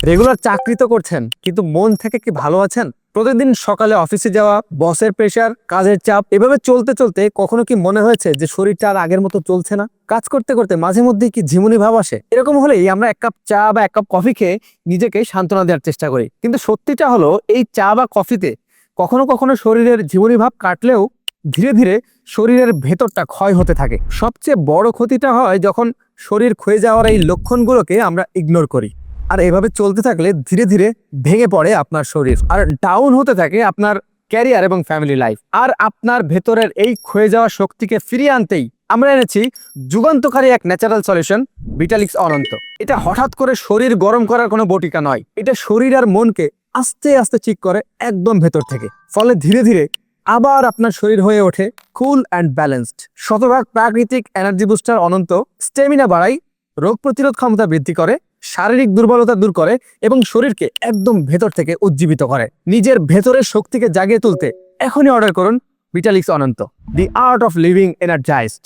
Regular চাকরি তো করছেন, কিন্তু মন থেকে কি ভালো আছেন? প্রতিদিন সকালে অফিসে যাওয়া, বসের প্রেশার, কাজের চাপ, এভাবে চলতে চলতে কখনো কি মনে হয়েছে যে শরীরটা আর আগের মতো চলছে না? কাজ করতে করতে মাঝে মধ্যে কি ঝিমুনি ভাব আসে? এরকম হলেই আমরা এক কাপ চা বা এক কাপ কফি খেয়ে নিজেকে সান্ত্বনা দেওয়ার চেষ্টা করি, কিন্তু সত্যিটা হলো এই চা বা কফিতে কখনো কখনো শরীরের ঝিমুনি ভাব কাটলেও ধীরে ধীরে শরীরের ভেতরটা ক্ষয় হতে থাকে। সবচেয়ে বড় ক্ষতিটা হয় যখন শরীর ক্ষয়ে যাওয়ার এই লক্ষণগুলোকে আমরা ইগনোর করি। আর এভাবে চলতে থাকলে ধীরে ধীরে ভেঙে পড়ে আপনার শরীর, আর ডাউন হতে থাকে আপনার ক্যারিয়ার এবং ফ্যামিলি লাইফ। আর আপনার ভেতরের এই ক্ষয়ে যাওয়া শক্তিকে ফিরিয়ে আনতেই আমরা এনেছি যুগান্তকারী এক ন্যাচারাল সলিউশন, ভিটালিক্স অনন্ত। এটা হঠাৎ করে শরীর গরম করার কোনো বটিকা নয়, এটা শরীর আর মনকে আস্তে আস্তে ঠিক করে একদম ভেতর থেকে। ফলে ধীরে ধীরে আবার আপনার শরীর হয়ে ওঠে কুল অ্যান্ড ব্যালেন্সড। শতভাগ প্রাকৃতিক এনার্জি বুস্টার অনন্ত স্টেমিনা বাড়ায়, রোগ প্রতিরোধ ক্ষমতা বৃদ্ধি করে, শারীরিক দুর্বলতা দূর করে এবং শরীরকে একদম ভেতর থেকে উজ্জীবিত করে। নিজের ভেতরের শক্তিকে জাগিয়ে তুলতে এখনই অর্ডার করুন Vitalix Ananta, the Art of Living energised.